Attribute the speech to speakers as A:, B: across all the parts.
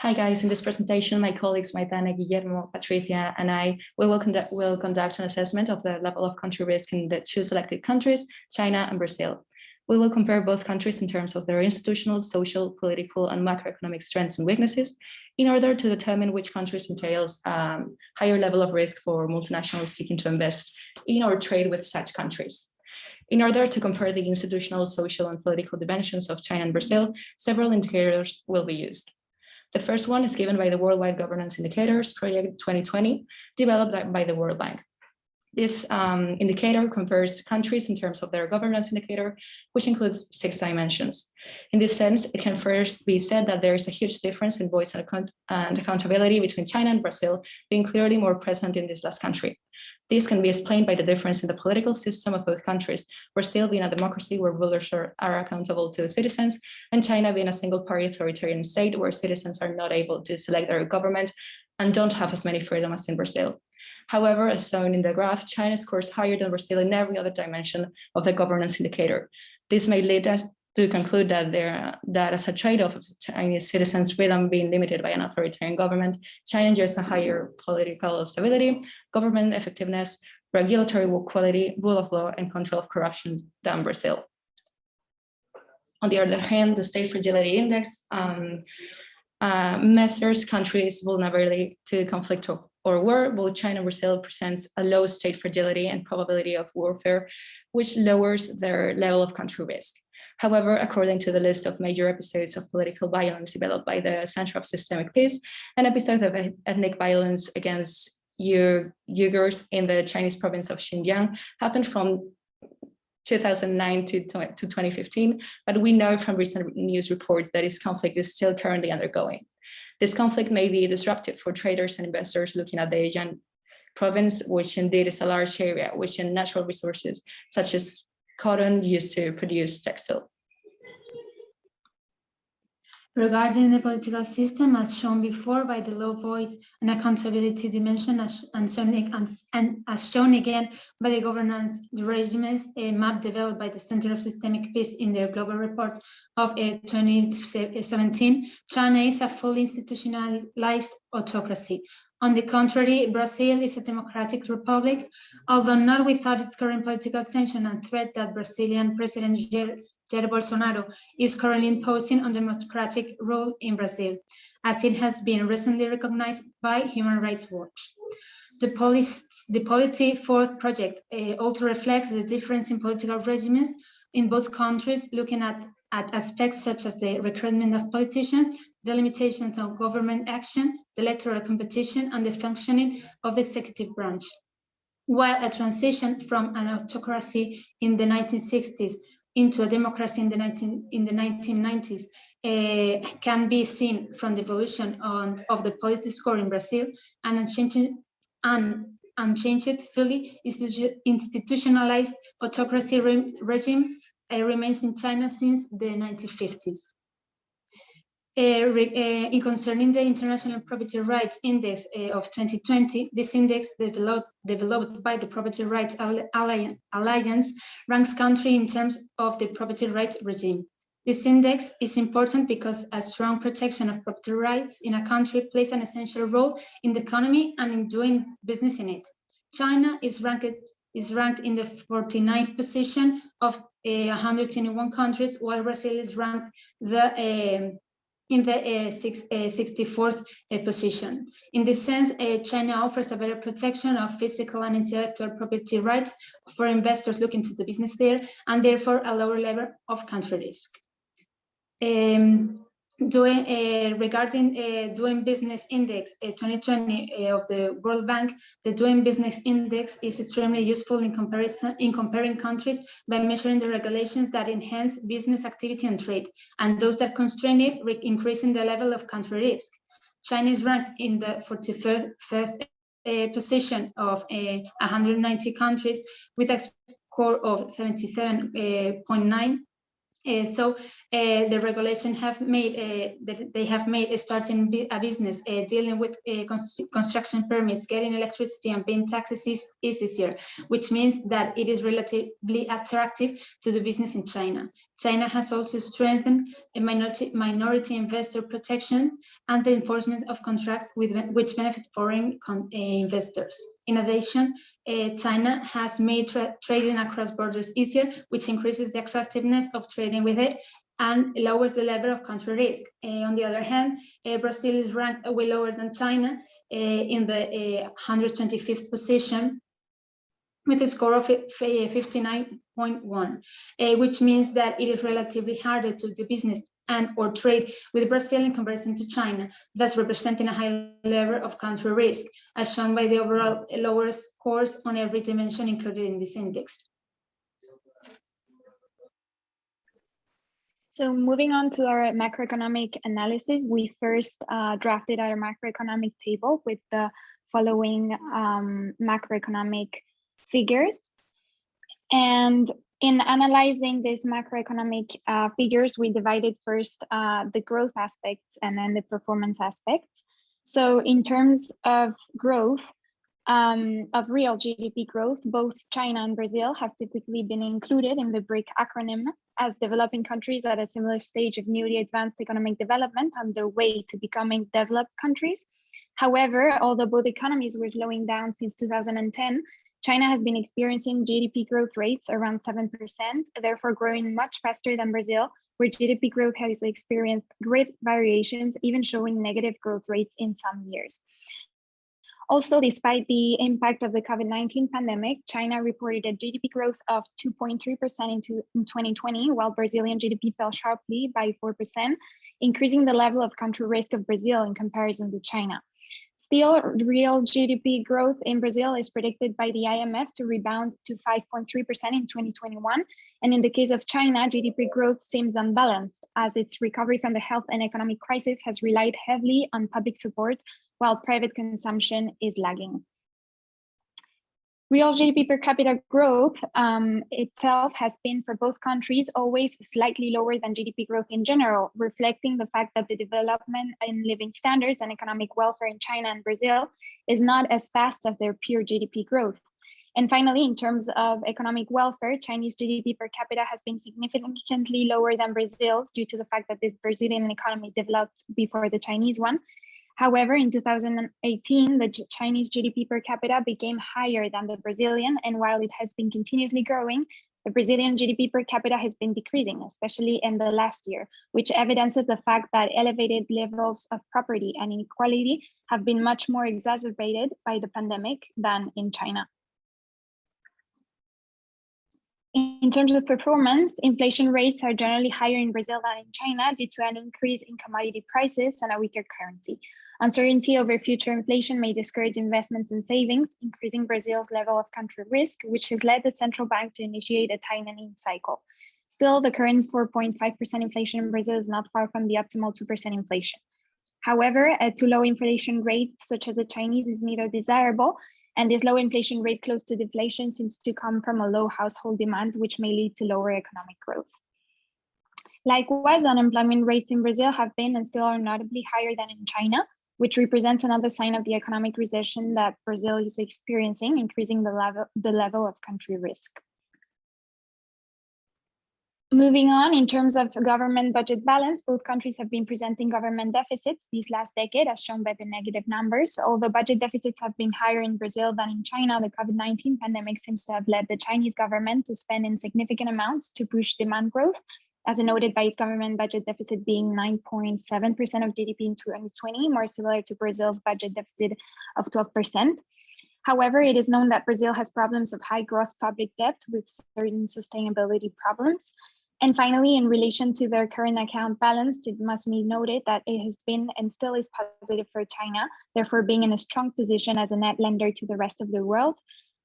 A: Hi guys, in this presentation, my colleagues Maitane, Guillermo, Patricia, and I will conduct an assessment of the level of country risk in the two selected countries, China and Brazil. We will compare both countries in terms of their institutional, social, political, and macroeconomic strengths and weaknesses in order to determine which countries entails higher level of risk for multinationals seeking to invest in or trade with such countries. In order to compare the institutional, social, and political dimensions of China and Brazil, several indicators will be used. The first one is given by the Worldwide Governance Indicators Project 2020, developed by the World Bank. This indicator compares countries in terms of their governance indicator, which includes 6 dimensions. In this sense, it can first be said that there is a huge difference in voice and accountability between China and Brazil, being clearly more present in this last country. This can be explained by the difference in the political system of both countries, Brazil being a democracy where rulers are accountable to citizens, and China being a single-party authoritarian state where citizens are not able to select their government and don't have as many freedom as in Brazil. However, as shown in the graph, China scores higher than Brazil in every other dimension of the governance indicator. This may lead us to conclude that as a trade-off of Chinese citizens' freedom being limited by an authoritarian government, China enjoys a higher political stability, government effectiveness, regulatory quality, rule of law, and control of corruption than Brazil. On the other hand, the State Fragility Index measures countries' vulnerability to conflict or war. Both China and Brazil presents a low state fragility and probability of warfare, which lowers their level of country risk. However, according to the list of major episodes of political violence developed by the Center of Systemic Peace, an episode of ethnic violence against Uyghurs in the Chinese province of Xinjiang happened from 2009 to 2015, but we know from recent news reports that this conflict is still currently undergoing. This conflict may be disruptive for traders and investors looking at the Zhejiang province, which indeed is a large area, which in natural resources such as cotton used to produce textile.
B: Regarding the political system, as shown before by the low voice and accountability dimension, and as shown again by the governance regimes, a map developed by the Center of Systemic Peace in their global report of 2017, China is a fully institutionalized autocracy. On the contrary, Brazil is a democratic republic, although not without its current political tension and threat that Brazilian President Jair Bolsonaro is currently imposing on democratic rule in Brazil, as it has been recently recognized by Human Rights Watch. The Polity Fourth Project also reflects the difference in political regimes in both countries, looking at aspects such as the recruitment of politicians, the limitations of government action, the electoral competition, and the functioning of the executive branch. While a transition from an autocracy in the 1960s into a democracy in the 1990s can be seen from the evolution of the policy score in Brazil, and unchanged, fully institutionalized autocracy regime remains in China since the 1950s. In concerning the International Property Rights Index of 2020, this index developed by the Property Rights Alliance ranks country in terms of the property rights regime. This index is important because a strong protection of property rights in a country plays an essential role in the economy and in doing business in it. China is ranked in the 49th position of 121 countries, while Brazil is ranked in the 64th position. In this sense, China offers a better protection of physical and intellectual property rights for investors looking to do business there, and therefore a lower level of country risk. Regarding Doing Business Index 2020 of the World Bank, the Doing Business Index is extremely useful in comparing countries by measuring the regulations that enhance business activity and trade, and those that constrain it, increasing the level of country risk. China is ranked in the 45th position of 190 countries with a score of 77.9. The regulation have made they have made starting a business dealing with construction permits, getting electricity, and paying taxes is easier, which means that it is relatively attractive to the business in China. China has also strengthened a minority investor protection and the enforcement of contracts which benefit foreign investors. In addition, China has made trading across borders easier, which increases the attractiveness of trading with it and lowers the level of country risk. On the other hand, Brazil is ranked way lower than China in the 125th position with a score of 59.1, which means that it is relatively harder to do business and or trade with Brazil in comparison to China, thus representing a high level of country risk, as shown by the overall lower scores on every dimension included in this index.
C: So moving on to our macroeconomic analysis, we first drafted our macroeconomic table with the following macroeconomic figures. And in analyzing these macroeconomic figures, we divided first the growth aspects and then the performance aspects. So in terms of growth, of real GDP growth, both China and Brazil have typically been included in the BRIC acronym as developing countries at a similar stage of newly advanced economic development on their way to becoming developed countries. However, although both economies were slowing down since 2010, China has been experiencing GDP growth rates around 7%, therefore growing much faster than Brazil, where GDP growth has experienced great variations, even showing negative growth rates in some years. Also, despite the impact of the COVID-19 pandemic, China reported a GDP growth of 2.3% in 2020, while Brazilian GDP fell sharply by 4%, increasing the level of country risk of Brazil in comparison to China. Still, real GDP growth in Brazil is predicted by the IMF to rebound to 5.3% in 2021. And in the case of China, GDP growth seems unbalanced as its recovery from the health and economic crisis has relied heavily on public support, while private consumption is lagging. Real GDP per capita growth itself has been for both countries always slightly lower than GDP growth in general, reflecting the fact that the development in living standards and economic welfare in China and Brazil is not as fast as their pure GDP growth. And finally, in terms of economic welfare, Chinese GDP per capita has been significantly lower than Brazil's due to the fact that the Brazilian economy developed before the Chinese one. However, in 2018, the Chinese GDP per capita became higher than the Brazilian, and while it has been continuously growing, the Brazilian GDP per capita has been decreasing, especially in the last year, which evidences the fact that elevated levels of poverty and inequality have been much more exacerbated by the pandemic than in China. In terms of performance, inflation rates are generally higher in Brazil than in China due to an increase in commodity prices and a weaker currency. Uncertainty over future inflation may discourage investments and savings, increasing Brazil's level of country risk, which has led the central bank to initiate a tightening cycle. Still, the current 4.5% inflation in Brazil is not far from the optimal 2% inflation. However, a too low inflation rate, such as the Chinese, is neither desirable, and this low inflation rate close to deflation seems to come from a low household demand, which may lead to lower economic growth. Likewise, unemployment rates in Brazil have been and still are notably higher than in China, which represents another sign of the economic recession that Brazil is experiencing, increasing the level of country risk. Moving on, in terms of government budget balance, both countries have been presenting government deficits this last decade, as shown by the negative numbers. Although budget deficits have been higher in Brazil than in China, the COVID-19 pandemic seems to have led the Chinese government to spend insignificant amounts to push demand growth, as noted by its government budget deficit being 9.7% of GDP in 2020, more similar to Brazil's budget deficit of 12%. However, it is known that Brazil has problems of high gross public debt with certain sustainability problems. And finally, in relation to their current account balance, it must be noted that it has been and still is positive for China, therefore being in a strong position as a net lender to the rest of the world.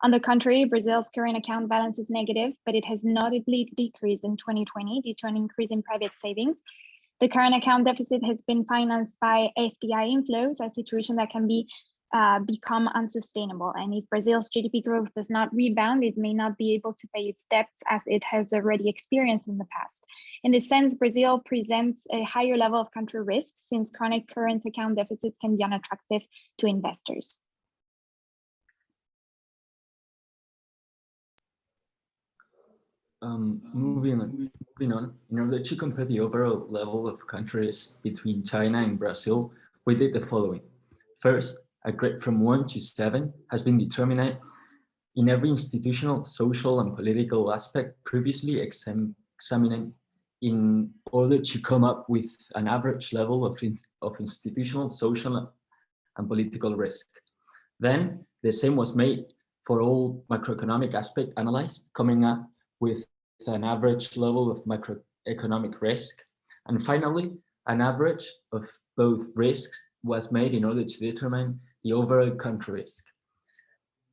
C: On the contrary, Brazil's current account balance is negative, but it has notably decreased in 2020 due to an increase in private savings. The current account deficit has been financed by FDI inflows, a situation that can be become unsustainable. And if Brazil's GDP growth does not rebound, it may not be able to pay its debts as it has already experienced in the past. In this sense, Brazil presents a higher level of country risk since chronic current account deficits can be unattractive to investors.
D: Moving on, in order to compare the overall level of countries between China and Brazil, we did the following. First, a grade from 1 to 7 has been determined in every institutional, social, and political aspect previously examined in order to come up with an average level of institutional, social, and political risk. Then, the same was made for all macroeconomic aspects analyzed, coming up with an average level of macroeconomic risk. And finally, an average of both risks was made in order to determine the overall country risk.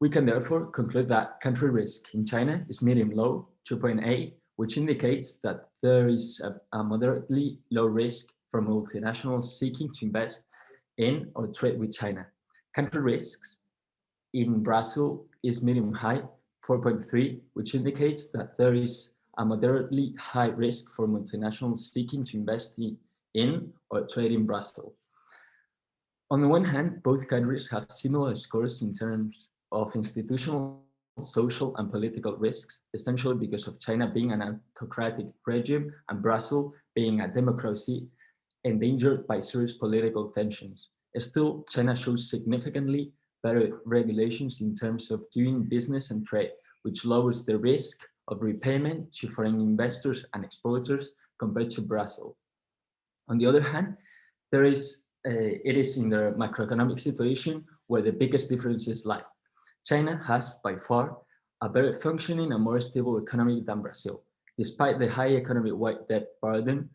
D: We can therefore conclude that country risk in China is medium-low, 2.8, which indicates that there is a moderately low risk for multinationals seeking to invest in or trade with China. Country risks in Brazil is medium-high, 4.3, which indicates that there is a moderately high risk for multinationals seeking to invest in or trade in Brazil. On the one hand, both countries have similar scores in terms of institutional, social, and political risks, essentially because of China being an autocratic regime and Brazil being a democracy endangered by serious political tensions. Still, China shows significantly better regulations in terms of doing business and trade, which lowers the risk of repayment to foreign investors and exporters compared to Brazil. On the other hand, it is in the macroeconomic situation where the biggest differences lie. China has, by far, a better functioning and more stable economy than Brazil. Despite the high economy-wide debt burden,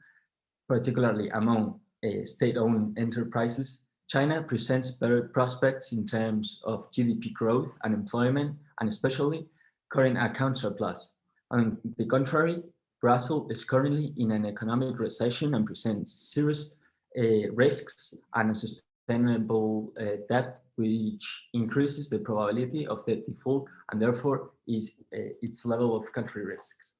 D: particularly among state-owned enterprises, China presents better prospects in terms of GDP growth and employment, and especially current account surplus. On the contrary, Brazil is currently in an economic recession and presents serious risks and unsustainable debt, which increases the probability of debt default and therefore is its level of country risks.